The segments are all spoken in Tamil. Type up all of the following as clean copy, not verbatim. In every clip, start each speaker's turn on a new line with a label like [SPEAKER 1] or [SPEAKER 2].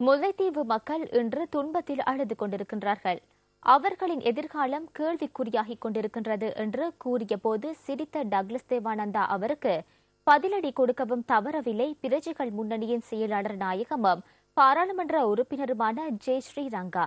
[SPEAKER 1] முல்லைத்தீவு மக்கள் இன்று துன்பத்தில் அழுது கொண்டிருக்கின்றார்கள். அவர்களின் எதிர்காலம் கேள்விக்குறியாகிக் கொண்டிருக்கின்றது என்று கூறியபோது சிரித்த டக்ளஸ் தேவானந்தா அவருக்கு பதிலடி கொடுக்கவும் தவறவில்லை பிரஜைகள் முன்னணியின் செயலாளர் நாயகமும் பாராளுமன்ற உறுப்பினருமான ஜே ஸ்ரீரங்கா.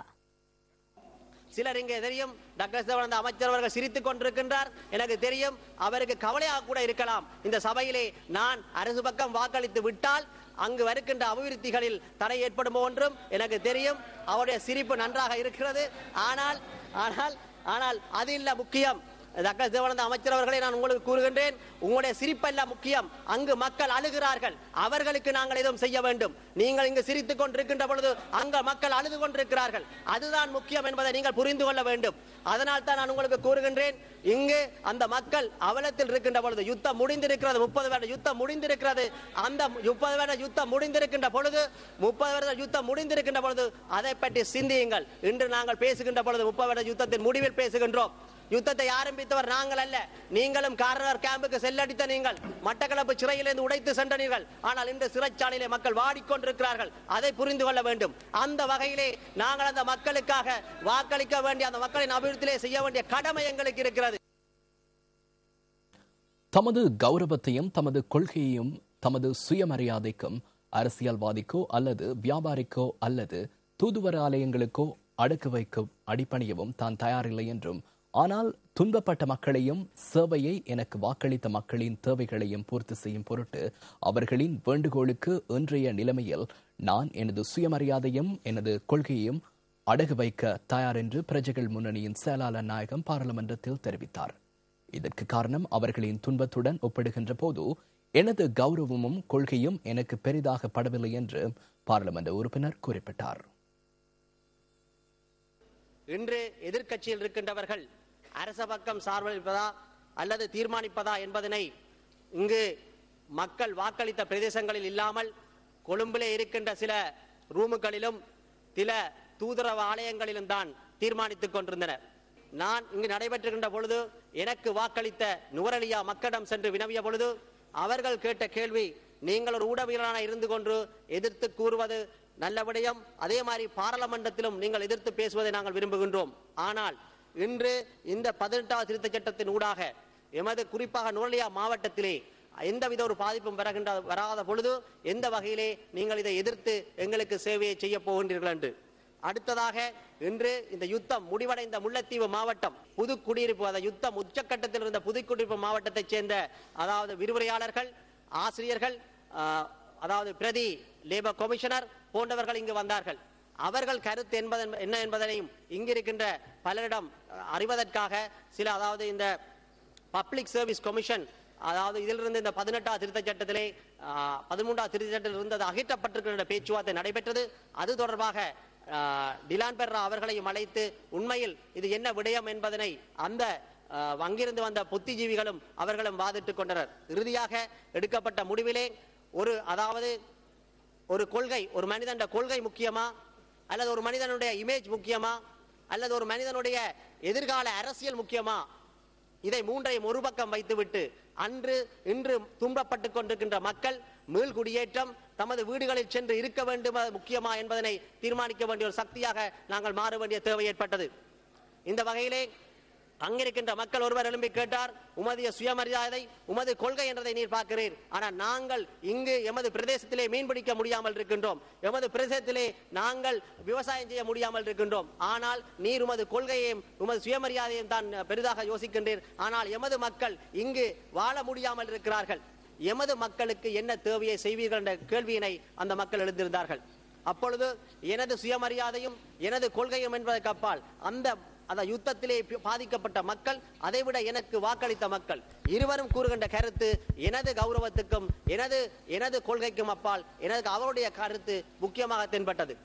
[SPEAKER 2] சிலர் இங்கே தெரியும், டக்ளஸ் தேவானந்தா அமைச்சர் அவர்கள் சிரித்துக் கொண்டிருக்கின்றார். எனக்கு தெரியும், அவருக்கு கவலையாக கூட இருக்கலாம். இந்த சபையிலே நான் அரசு பக்கம் வாக்களித்து விட்டால் அங்கு வருகின்ற அபிவிருத்திகளில் தடை ஏற்படுமோ என்றும் எனக்கு தெரியும். அவருடைய சிரிப்பு நன்றாக இருக்கிறது. ஆனால் ஆனால் ஆனால் அது இல்ல முக்கியம். டக்ளஸ் தேவானந்தா அமைச்சர் அவர்களை நான் உங்களுக்கு கூறுகின்றேன், உங்களுடைய சிரிப்பெல்லாம் முக்கியம். அங்கு மக்கள் அழுகிறார்கள், அவர்களுக்கு நாங்கள் எதுவும் செய்ய வேண்டும். நீங்கள் இங்கு சிரித்துக் கொண்டிருக்கின்ற பொழுது அங்க மக்கள் அழுது கொண்டிருக்கிறார்கள், அதுதான் முக்கியம் என்பதை நீங்கள் புரிந்து கொள்ள வேண்டும். அதனால் தான் நான் உங்களுக்கு கூறுகின்றேன், இங்கு அந்த மக்கள் அவலத்தில் இருக்கின்ற பொழுது யுத்தம் முடிந்திருக்கிறது, 30 வருட யுத்தம் முடிந்திருக்கிறது. அந்த 30 வருட யுத்தம் முடிந்திருக்கின்ற பொழுது 30 வருட யுத்தம் முடிந்திருக்கின்ற பொழுது அதை பற்றி சிந்தியுங்கள். இன்று நாங்கள் பேசுகின்ற பொழுது 30 வருட யுத்தத்தின் முடிவில் பேசுகின்றோம். யுத்தத்தை ஆரம்பித்தவர் நாங்கள் அல்ல, நீங்களும் கார்னர் கேம்புக்கு செல்லடித்த நீங்கள், மட்டக்களப்பு சிறையிலிருந்து உடைத்து சென்றனீர்கள். ஆனால் இந்த சிறைச்சாலையிலே மக்கள் வாடிக்கொண்டிருக்கிறார்கள், அதை புரிந்து கொள்ள வேண்டும். அந்த வகையிலே நாங்கள் அந்த மக்களுக்காக வாக்களிக்க வேண்டிய, அந்த மக்களின் அபிவிருத்தியிலே செய்ய வேண்டிய கடமை எங்களுக்கு இருக்கிறது.
[SPEAKER 3] தமது கௌரவத்தையும் தமது கொள்கையையும் தமது சுயமரியாதைக்கும் அரசியல்வாதிக்கோ அல்லது வியாபாரிக்கோ அல்லது தூதுவர ஆலயங்களுக்கோ அடக்கு வைக்கும் அடிப்பணியவும் தான் தயாரில்லை என்றும், ஆனால் துன்பப்பட்ட மக்களையும் சேவையை எனக்கு வாக்களித்த மக்களின் தேவைகளையும் பூர்த்தி செய்யும் பொருட்டு அவர்களின் வேண்டுகோளுக்கு இன்றைய நிலைமையில் நான் எனது சுயமரியாதையும் எனது கொள்கையையும் அடகு வைக்க தயார் என்று பிரஜைகள் முன்னணியின் செயலாளர் நாயகம் பாராளுமன்றத்தில் தெரிவித்தார். இதற்கு காரணம் அவர்களின் துன்பத்துடன் ஒப்பிடுகின்ற போது எனது கௌரவமும் கொள்கையும் எனக்கு பெரிதாக படவில்லை என்று பாராளுமன்ற உறுப்பினர் குறிப்பிட்டார்.
[SPEAKER 2] இன்று எதிர்க்கட்சியில் இருக்கின்றவர்கள் அரச பக்கம் சார்பளிப்பதா அல்லது தீர்மானிப்பதா என்பதனை இங்கு மக்கள் வாக்களித்த பிரதேசங்களில் இல்லாமல் கொழும்பிலே இருக்கின்ற சில ரூமுகளிலும் சில தூதரக ஆலயங்களிலும் தான் தீர்மானித்துக் கொண்டிருந்தனர். நான் இங்கு நடைபெற்றுகின்ற பொழுது எனக்கு வாக்களித்த நுவரலியா மக்களிடம் சென்று வினவிய பொழுது அவர்கள் கேட்ட கேள்வி, நீங்கள் ஒரு ஊடகவியலாளராக இருந்து கொண்டு எதிர்த்து கூறுவது நல்ல விடயம், அதே மாதிரி பாராளுமன்றத்திலும் நீங்கள் எதிர்த்து பேசுவதை நாங்கள் விரும்புகின்றோம். ஆனால் இன்று இந்த 18வது திருத்தச் சட்டத்தின் ஊடாக எமது குறிப்பாக நுவரலியா மாவட்டத்திலே எந்தவித ஒரு பாதிப்பும் வராத பொழுது எந்த வகையிலே நீங்கள் இதை எதிர்த்து எங்களுக்கு சேவையை செய்ய போகின்றீர்கள் என்று. அடுத்ததாக, இன்று இந்த யுத்தம் முடிவடைந்த முல்லைத்தீவு மாவட்டம் புதுக்குடியிருப்பு, யுத்தம் உச்சக்கட்டத்தில் இருந்த புதுக்குடியிருப்பு மாவட்டத்தைச் சேர்ந்த அதாவது விரிவுரையாளர்கள், ஆசிரியர்கள், அதாவது பிரதி லேபர் கமிஷனர் போன்றவர்கள் இங்கு வந்தார்கள். அவர்கள் கருத்து என்ன என்பதனையும் இங்கிருக்கின்ற பலரிடம் அறிவதற்காக சில, அதாவது இந்த பப்ளிக் சர்வீஸ் கமிஷன், அதாவது இதிலிருந்து இந்த 18வது திருத்தச் சட்டத்திலே 13வது திருத்தச் சட்டத்தில் இருந்தது அகற்றப்பட்டிருக்கின்ற பேச்சுவார்த்தை நடைபெற்றது. அது தொடர்பாக டிலான் பெர்ரா அவர்களையும் அழைத்து உண்மையில் இது என்ன விடயம் என்பதனை அந்த அங்கிருந்து வந்த புத்திஜீவிகளும் அவர்களும் வாதிட்டுக் கொண்டனர். இறுதியாக எடுக்கப்பட்ட முடிவிலே அதாவது ஒரு கொள்கை, ஒரு மனிதன் கொள்கை முக்கியமா அல்லது ஒரு மனிதனுடைய இமேஜ் முக்கியமா அல்லது ஒரு மனிதனுடைய எதிர்கால அரசியல் முக்கியமா, இதை மூன்றையும் ஒரு பக்கம் வைத்துவிட்டு இன்று துன்பப்பட்டுக் கொண்டிருக்கின்ற மக்கள் மீள்குடியேற்றம், தமது வீடுகளில் சென்று இருக்க வேண்டும் முக்கியமா என்பதனை தீர்மானிக்க வேண்டிய ஒரு சக்தியாக நாங்கள் மாற வேண்டிய தேவை ஏற்பட்டது. இந்த வகையிலே அங்கிருக்கின்ற மக்கள் ஒருவர் எழும்பி கேட்டார், உமது சுயமரியாதை உமது கொள்கை என்றதை நீர் பார்க்கிறீர், ஆனால் நாங்கள் இங்கு எமது பிரதேசத்திலே மீன்பிடிக்க முடியாமல் இருக்கின்றோம், எமது பிரதேசத்திலே நாங்கள் விவசாயம் செய்ய முடியாமல் இருக்கின்றோம், ஆனால் நீர் உமது கொள்கையையும் உமது சுயமரியாதையும் தான் பெரிதாக யோசிக்கின்றீர், ஆனால் எமது மக்கள் இங்கு வாழ முடியாமல் இருக்கிறார்கள், எமது மக்களுக்கு என்ன தேவையை செய்வீர்கள் என்ற கேள்வியினை அந்த மக்கள் எழுந்திருந்தார்கள். அப்பொழுது எனது சுயமரியாதையும் எனது கொள்கையும் என்பதற்கு அப்பால் அந்த யுத்தத்திலே பாதிக்கப்பட்ட மக்கள், அதைவிட எனக்கு வாக்களித்த மக்கள் இருவரும் கூறுகின்ற கருத்து எனது கௌரவத்துக்கும் எனது கொள்கைக்கும் அப்பால் அவருடைய கருத்து முக்கியமாக தென்பட்டது.